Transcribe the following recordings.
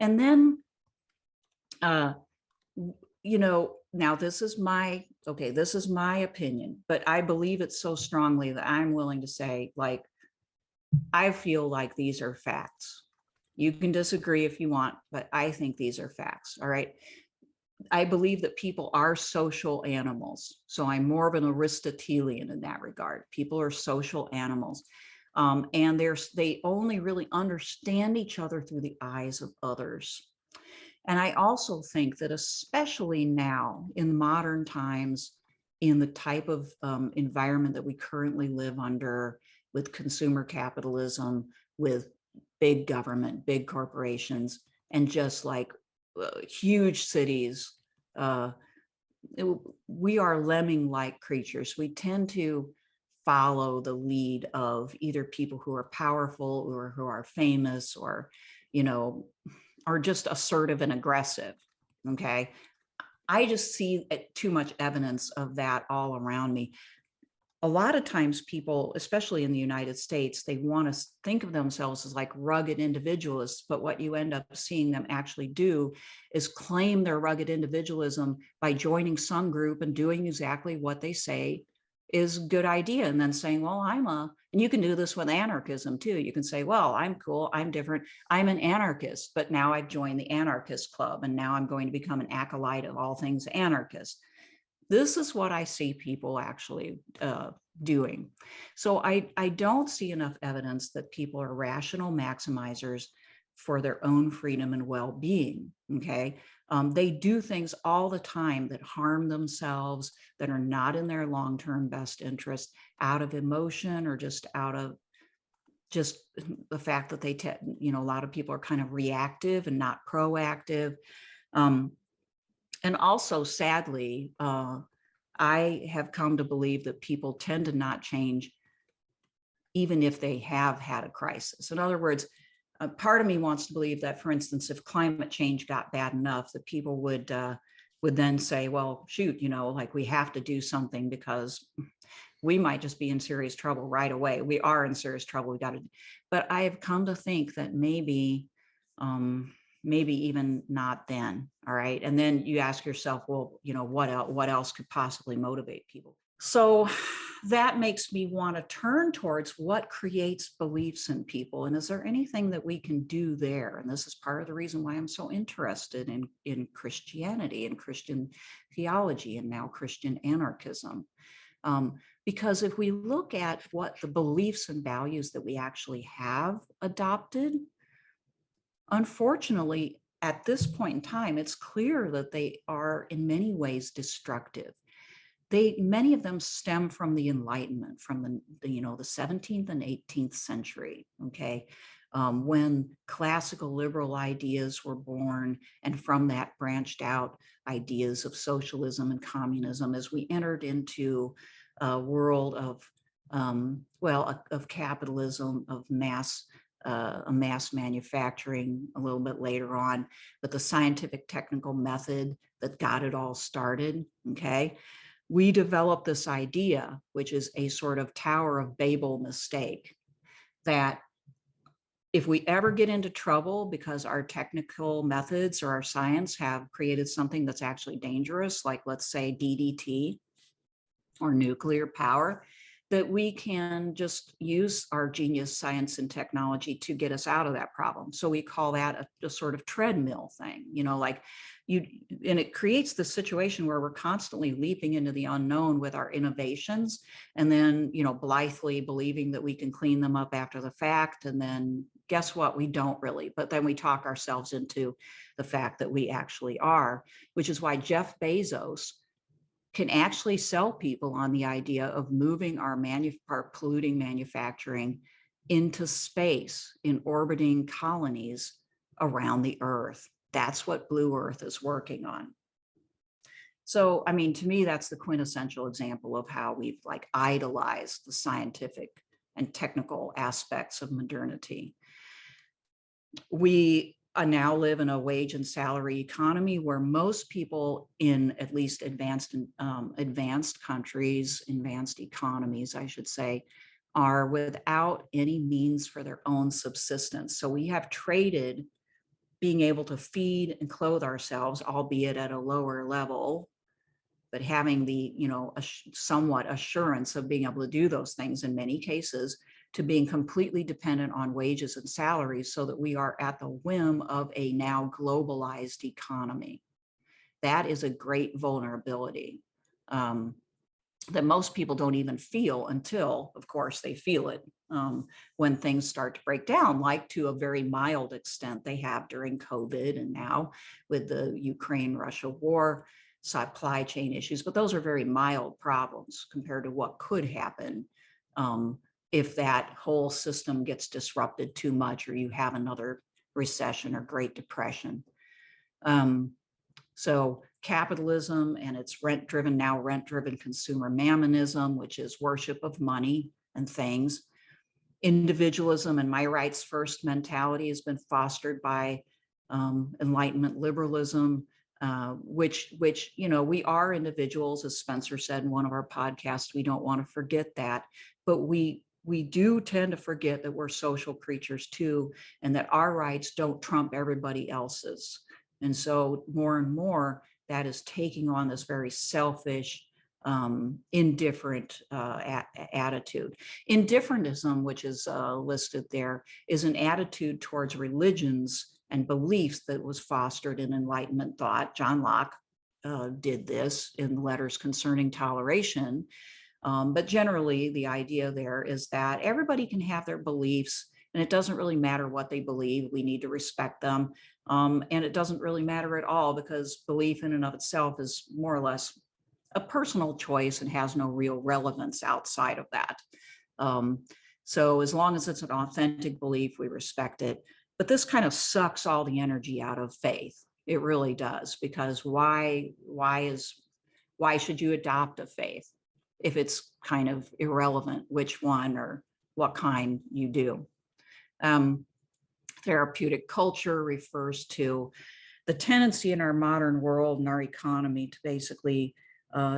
And then, you know, now this is my opinion, but I believe it so strongly that I'm willing to say, like, I feel like these are facts. You can disagree if you want, but I think these are facts. All right. I believe that people are social animals. So I'm more of an Aristotelian in that regard. People are social animals. And they only really understand each other through the eyes of others. And I also think that especially now in modern times, in the type of environment that we currently live under, with consumer capitalism, with big government, big corporations, and just like huge cities, uh, we are lemming-like creatures. We tend to follow the lead of either people who are powerful or who are famous, or, you know, are just assertive and aggressive. Okay. I just see too much evidence of that all around me. A lot of times people, especially in the United States, they want to think of themselves as like rugged individualists, but what you end up seeing them actually do is claim their rugged individualism by joining some group and doing exactly what they say is a good idea, and then saying, well, and you can do this with anarchism too. You can say, well, I'm cool, I'm different, I'm an anarchist, but now I've joined the anarchist club, and now I'm going to become an acolyte of all things anarchist. This is what I see people actually doing. So I don't see enough evidence that people are rational maximizers for their own freedom and well-being. Okay. They do things all the time that harm themselves, that are not in their long-term best interest, out of emotion or just out of just the fact that a lot of people are kind of reactive and not proactive. And also, sadly, I have come to believe that people tend to not change even if they have had a crisis. In other words, a part of me wants to believe that, for instance, if climate change got bad enough, that people would then say, well, shoot, like, we have to do something because we might just be in serious trouble right away. We are in serious trouble. We got to. But I have come to think that maybe even not then. All right. And then you ask yourself, well, what else could possibly motivate people? So that makes me want to turn towards what creates beliefs in people. And is there anything that we can do there? And this is part of the reason why I'm so interested in Christianity and Christian theology, and now Christian anarchism. Because if we look at what the beliefs and values that we actually have adopted, unfortunately, at this point in time, it's clear that they are in many ways destructive. Many of them stem from the Enlightenment, from the 17th and 18th century, okay, when classical liberal ideas were born, and from that branched out ideas of socialism and communism as we entered into a world of, of capitalism, of mass manufacturing a little bit later on, but the scientific technical method that got it all started, okay? We developed this idea, which is a sort of Tower of Babel mistake, that if we ever get into trouble because our technical methods or our science have created something that's actually dangerous, like let's say DDT or nuclear power, that we can just use our genius science and technology to get us out of that problem. So we call that a sort of treadmill thing, and it creates the situation where we're constantly leaping into the unknown with our innovations, and then, blithely believing that we can clean them up after the fact. And then guess what? We don't really, but then we talk ourselves into the fact that we actually are, which is why Jeff Bezos can actually sell people on the idea of moving our polluting manufacturing into space in orbiting colonies around the Earth. That's what Blue Earth is working on. So, I mean, to me, that's the quintessential example of how we've idolized the scientific and technical aspects of modernity. We now live in a wage and salary economy where most people in at least advanced countries, advanced economies, I should say, are without any means for their own subsistence. So we have traded being able to feed and clothe ourselves, albeit at a lower level, but having the, somewhat assurance of being able to do those things in many cases, to being completely dependent on wages and salaries so that we are at the whim of a now globalized economy. That is a great vulnerability that most people don't even feel until, of course, they feel it when things start to break down, like to a very mild extent they have during COVID and now with the Ukraine-Russia war, supply chain issues, but those are very mild problems compared to what could happen if that whole system gets disrupted too much or you have another recession or Great Depression. So capitalism and its rent-driven consumer mammonism, which is worship of money and things. Individualism and my rights first mentality has been fostered by Enlightenment liberalism, which we are individuals, as Spencer said in one of our podcasts. We don't want to forget that, but we do tend to forget that we're social creatures too, and that our rights don't trump everybody else's. And so more and more that is taking on this very selfish, indifferent attitude. Indifferentism, which is listed there, is an attitude towards religions and beliefs that was fostered in Enlightenment thought. John Locke did this in Letters Concerning Toleration. But generally, the idea there is that everybody can have their beliefs, and it doesn't really matter what they believe. We need to respect them. And it doesn't really matter at all because belief in and of itself is more or less a personal choice and has no real relevance outside of that. So as long as it's an authentic belief, we respect it. But this kind of sucks all the energy out of faith. It really does, because why should you adopt a faith if it's kind of irrelevant which one or what kind you do? Therapeutic culture refers to the tendency in our modern world and our economy to basically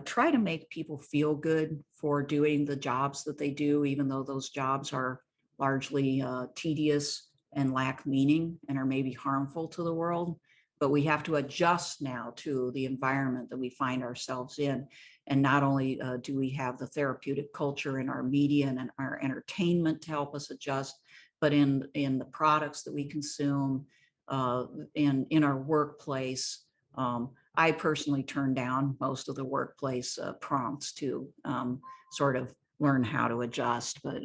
try to make people feel good for doing the jobs that they do, even though those jobs are largely tedious and lack meaning and are maybe harmful to the world. But we have to adjust now to the environment that we find ourselves in. And not only do we have the therapeutic culture in our media and our entertainment to help us adjust, but in the products that we consume, in our workplace. I personally turn down most of the workplace prompts to sort of learn how to adjust. But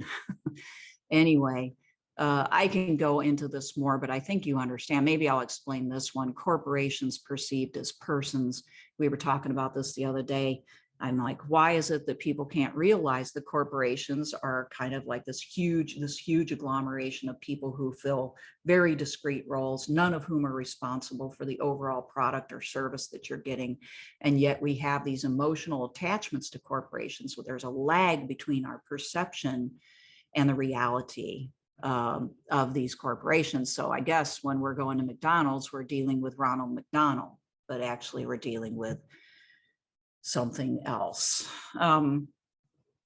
anyway, I can go into this more, but I think you understand. Maybe I'll explain this one. Corporations perceived as persons. We were talking about this the other day. I'm like, why is it that people can't realize that corporations are kind of like this huge agglomeration of people who fill very discrete roles, none of whom are responsible for the overall product or service that you're getting. And yet we have these emotional attachments to corporations. So there's a lag between our perception and the reality of these corporations. So I guess when we're going to McDonald's, we're dealing with Ronald McDonald, but actually we're dealing with something else.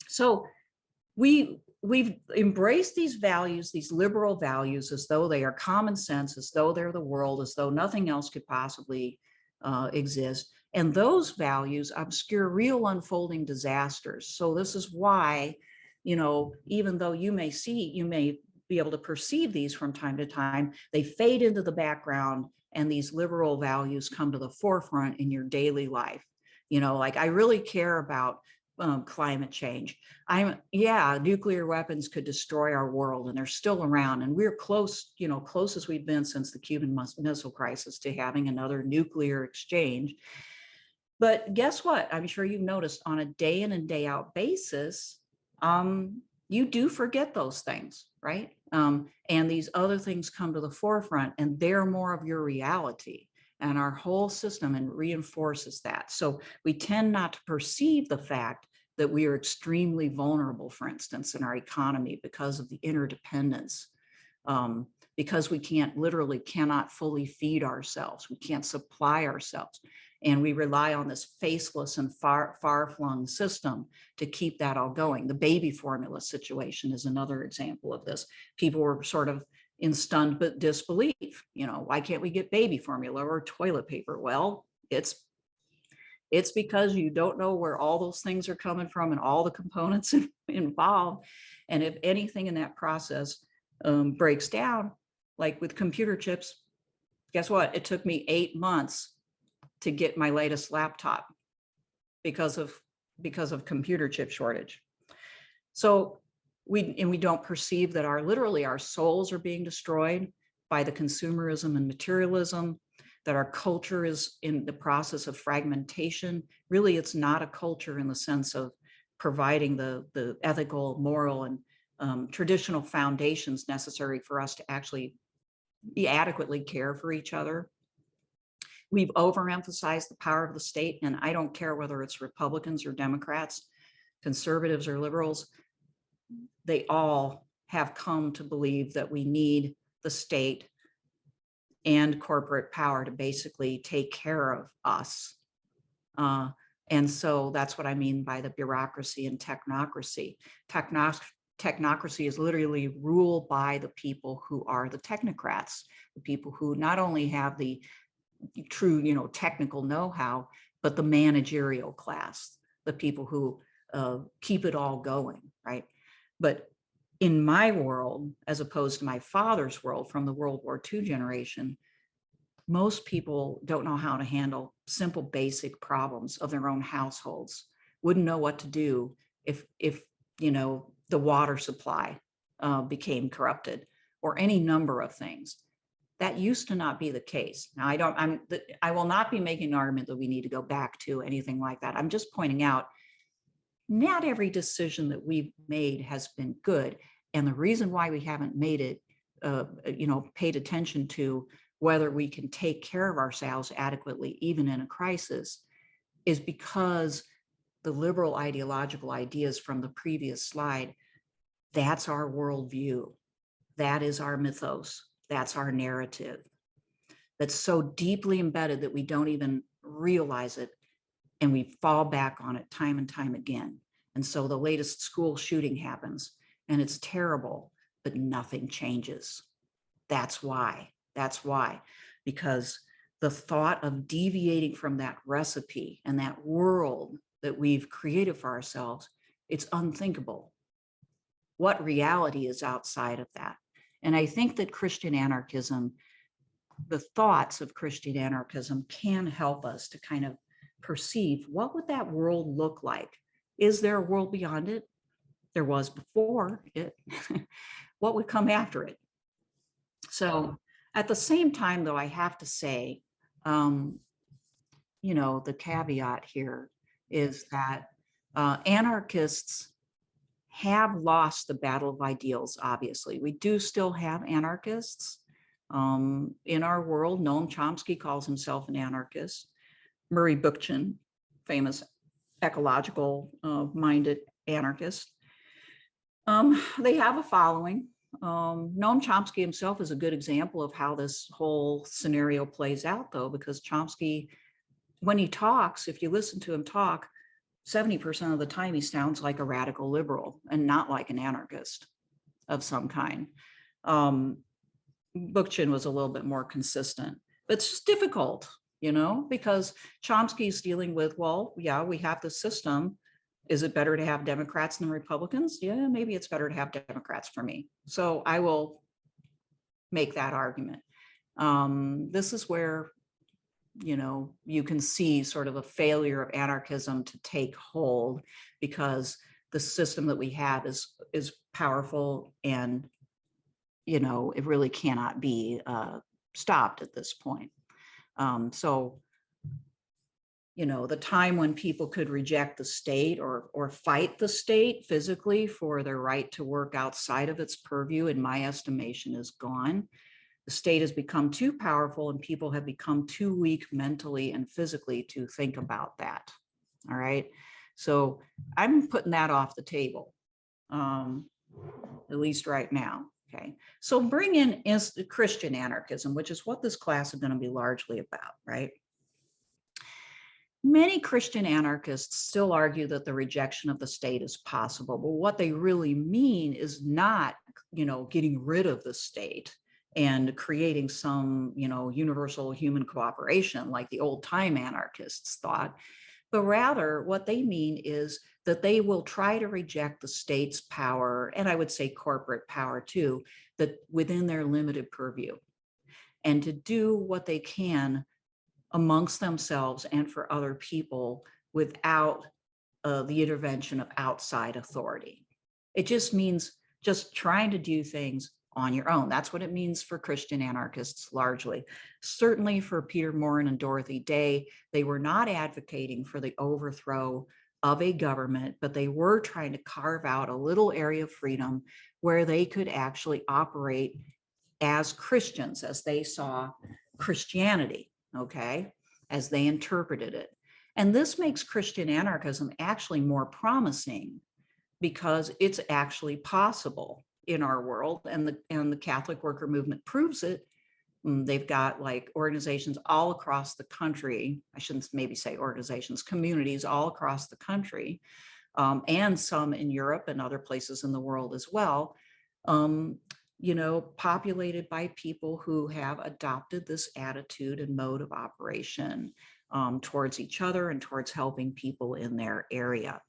So we've embraced these values, these liberal values, as though they are common sense, as though they're the world, as though nothing else could possibly exist. And those values obscure real unfolding disasters. So this is why, even though you may be able to perceive these from time to time, they fade into the background and these liberal values come to the forefront in your daily life. Like I really care about climate change. Nuclear weapons could destroy our world and they're still around. And we're close as we've been since the Cuban Missile Crisis to having another nuclear exchange. But guess what? I'm sure you've noticed on a day in and day out basis, you do forget those things, right? And these other things come to the forefront and they're more of your reality. And our whole system and reinforces that. So we tend not to perceive the fact that we are extremely vulnerable, for instance, in our economy because of the interdependence, because we cannot fully feed ourselves. We can't supply ourselves. And we rely on this faceless and far-flung system to keep that all going. The baby formula situation is another example of this. People were sort of in stunned but disbelief. You know, why can't we get baby formula or toilet paper? Well, it's because you don't know where all those things are coming from and all the components involved. And if anything in that process breaks down, like with computer chips, guess what? It took me 8 months to get my latest laptop because of computer chip shortage. So we don't perceive that literally our souls are being destroyed by the consumerism and materialism, that our culture is in the process of fragmentation. Really, it's not a culture in the sense of providing the ethical, moral, and traditional foundations necessary for us to actually adequately care for each other. We've overemphasized the power of the state, and I don't care whether it's Republicans or Democrats, conservatives or liberals, they all have come to believe that we need the state and corporate power to basically take care of us. And so that's what I mean by the bureaucracy and technocracy. Technocracy is literally ruled by the people who are the technocrats, the people who not only have the true, technical know-how, but the managerial class, the people who keep it all going, right? But in my world, as opposed to my father's world from the World War II generation, most people don't know how to handle simple, basic problems of their own households, wouldn't know what to do if the water supply became corrupted, or any number of things. That used to not be the case. Now, I will not be making an argument that we need to go back to anything like that. I'm just pointing out, not every decision that we've made has been good. And the reason why we haven't made it, paid attention to whether we can take care of ourselves adequately, even in a crisis, is because the liberal ideological ideas from the previous slide, that's our worldview. That is our mythos. That's our narrative. That's so deeply embedded that we don't even realize it. And we fall back on it time and time again. And so the latest school shooting happens, and it's terrible, but nothing changes. That's why, because the thought of deviating from that recipe and that world that we've created for ourselves, it's unthinkable. What reality is outside of that? And I think that Christian anarchism, the thoughts of Christian anarchism, can help us to kind of perceive, what would that world look like? Is there a world beyond it? There was before it. What would come after it? So at the same time, though, I have to say, the caveat here is that anarchists have lost the battle of ideals, obviously. We do still have anarchists in our world. Noam Chomsky calls himself an anarchist. Murray Bookchin, famous ecological minded anarchist. They have a following. Noam Chomsky himself is a good example of how this whole scenario plays out, though, because Chomsky, when he talks, if you listen to him talk, 70% of the time he sounds like a radical liberal and not like an anarchist of some kind. Bookchin was a little bit more consistent, but it's just difficult, because Chomsky's dealing with, well, yeah, we have the system. Is it better to have Democrats than Republicans? Yeah, maybe it's better to have Democrats for me. So I will make that argument. This is where, you can see sort of a failure of anarchism to take hold, because the system that we have is powerful, and, it really cannot be stopped at this point. So the time when people could reject the state or fight the state physically for their right to work outside of its purview, in my estimation, is gone. The state has become too powerful, and people have become too weak mentally and physically to think about that. All right. So I'm putting that off the table, at least right now. Okay. So bring in Christian anarchism, which is what this class is going to be largely about, right? Many Christian anarchists still argue that the rejection of the state is possible, but what they really mean is not, getting rid of the state. and creating some, universal human cooperation like the old time anarchists thought, but rather what they mean is that they will try to reject the state's power, and I would say corporate power too, that within their limited purview, and to do what they can amongst themselves and for other people without the intervention of outside authority. It just means just trying to do things on your own. That's what it means for Christian anarchists largely. Certainly for Peter Morin and Dorothy Day, they were not advocating for the overthrow of a government, but they were trying to carve out a little area of freedom where they could actually operate as Christians, as they saw Christianity, okay, as they interpreted it. And this makes Christian anarchism actually more promising because it's actually possible in our world, and the Catholic worker movement proves it. They've got like organizations all across the country. I shouldn't maybe say organizations, communities all across the country, and some in Europe and other places in the world as well, populated by people who have adopted this attitude and mode of operation towards each other and towards helping people in their area.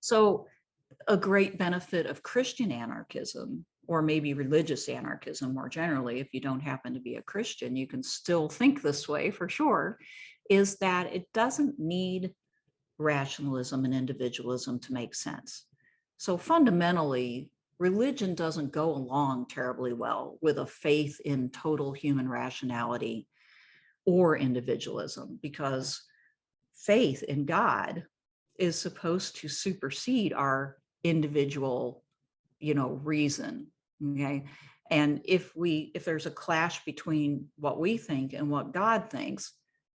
So a great benefit of Christian anarchism, or maybe religious anarchism more generally, if you don't happen to be a Christian, you can still think this way for sure, is that it doesn't need rationalism and individualism to make sense. So fundamentally, religion doesn't go along terribly well with a faith in total human rationality or individualism, because faith in God is supposed to supersede our individual, reason, okay? And if there's a clash between what we think and what God thinks,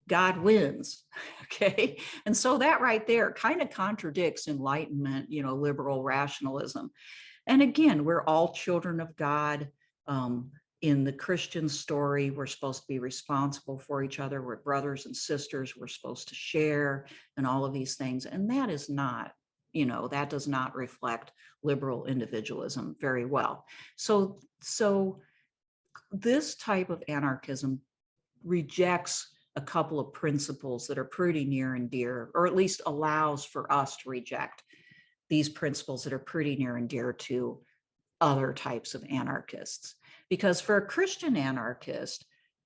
God wins, okay? And so that right there kind of contradicts Enlightenment, liberal rationalism. And again, we're all children of God. In the Christian story, we're supposed to be responsible for each other. We're brothers and sisters. We're supposed to share and all of these things. And that is not, that does not reflect liberal individualism very well. So this type of anarchism rejects a couple of principles that are pretty near and dear, or at least allows for us to reject these principles that are pretty near and dear to other types of anarchists. Because for a Christian anarchist,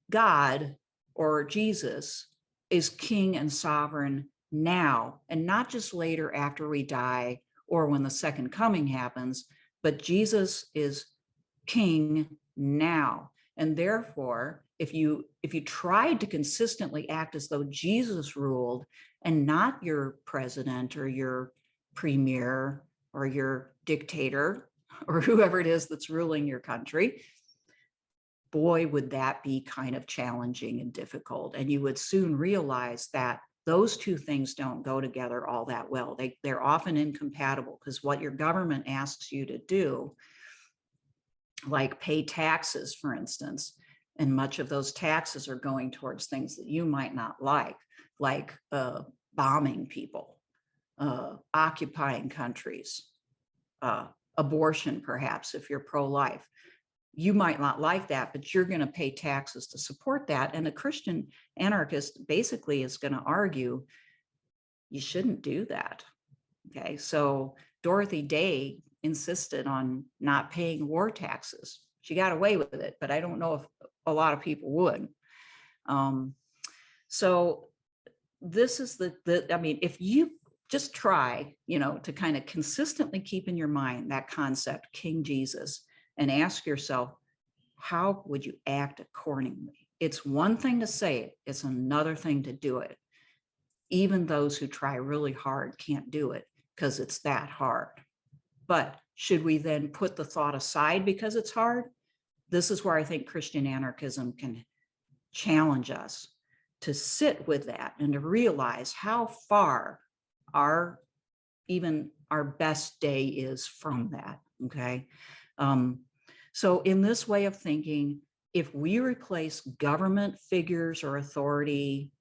God or Jesus is king and sovereign now, and not just later after we die or when the second coming happens, but Jesus is king now. And therefore, if you tried to consistently act as though Jesus ruled and not your president or your premier or your dictator or whoever it is that's ruling your country, boy, would that be kind of challenging and difficult. And you would soon realize that those two things don't go together all that well. They're often incompatible, because what your government asks you to do, like pay taxes, for instance, and much of those taxes are going towards things that you might not like bombing people, occupying countries, abortion, perhaps, if you're pro-life. You might not like that, but you're going to pay taxes to support that. And a Christian anarchist basically is going to argue, you shouldn't do that. Okay, so Dorothy Day insisted on not paying war taxes. She got away with it, but I don't know if a lot of people would. So this is I mean, if you just try, to kind of consistently keep in your mind that concept, King Jesus, and ask yourself, how would you act accordingly? It's one thing to say it, it's another thing to do it. Even those who try really hard can't do it because it's that hard. But should we then put the thought aside because it's hard? This is where I think Christian anarchism can challenge us to sit with that and to realize how far even our best day is from that, okay? So in this way of thinking, if we replace government figures or authority,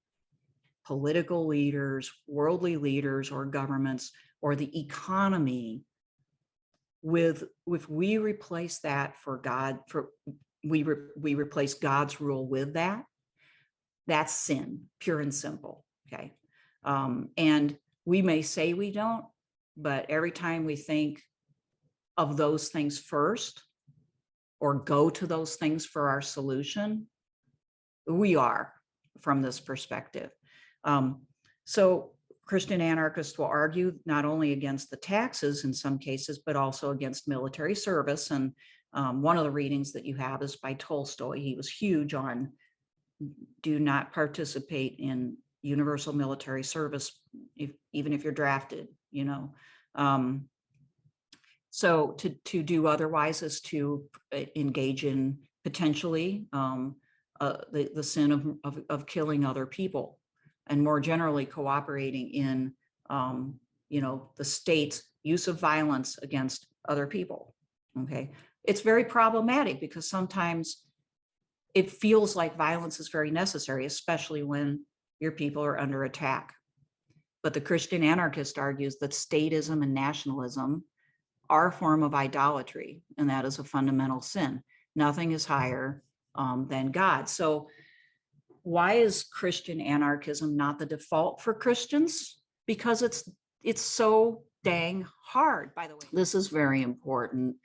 political leaders, worldly leaders or governments, or the economy if we replace that for God, we replace God's rule with that, that's sin, pure and simple. Okay. And we may say we don't, but every time we think of those things first or go to those things for our solution, we are from this perspective. So Christian anarchists will argue not only against the taxes in some cases, but also against military service. And one of the readings that you have is by Tolstoy. He was huge on do not participate in universal military service, even if you're drafted, you know. So to do otherwise is to engage in potentially the sin of killing other people, and more generally cooperating in the state's use of violence against other people. Okay, it's very problematic because sometimes it feels like violence is very necessary, especially when your people are under attack. But the Christian anarchist argues that statism and nationalism are a form of idolatry, and that is a fundamental sin. Nothing is higher than God. So why is Christian anarchism not the default for Christians? Because it's so dang hard, by the way. This is very important.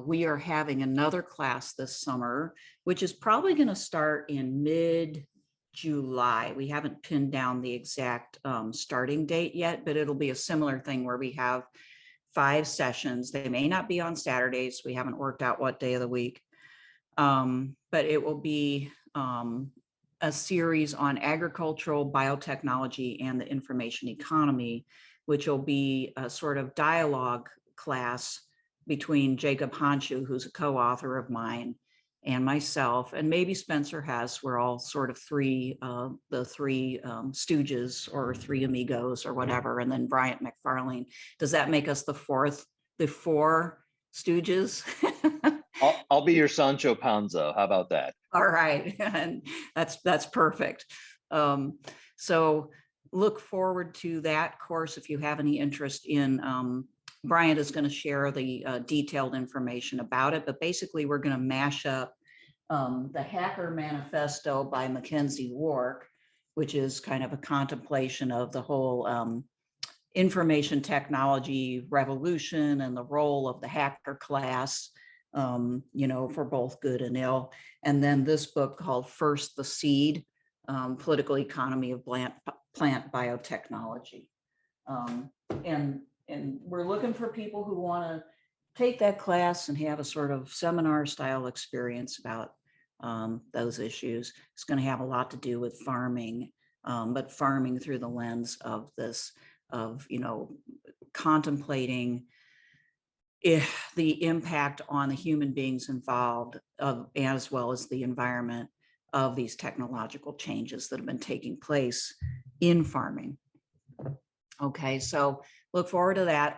We are having another class this summer, which is probably going to start in mid-July. We haven't pinned down the exact starting date yet, but it'll be a similar thing where we have 5 sessions. They may not be on Saturdays. We haven't worked out what day of the week, but it will be a series on agricultural biotechnology and the information economy, which will be a sort of dialogue class between Jacob Honshu, who's a co-author of mine, and myself, and maybe Spencer Hess. We're all sort of the three stooges or three amigos or whatever, and then Bryant McFarlane. Does that make us the four stooges? I'll be your Sancho Panza. How about that? All right, and that's perfect. So look forward to that course if you have any interest in. Bryant is going to share the detailed information about it, but basically we're going to mash up the Hacker Manifesto by Mackenzie Wark, which is kind of a contemplation of the whole information technology revolution and the role of the hacker class, for both good and ill. And then this book called First the Seed, Political Economy of Plant Biotechnology. And we're looking for people who want to take that class and have a sort of seminar style experience about those issues. It's going to have a lot to do with farming, but farming through the lens of this, of, contemplating the impact on the human beings involved, as well as the environment, of these technological changes that have been taking place in farming. Okay, so look forward to that.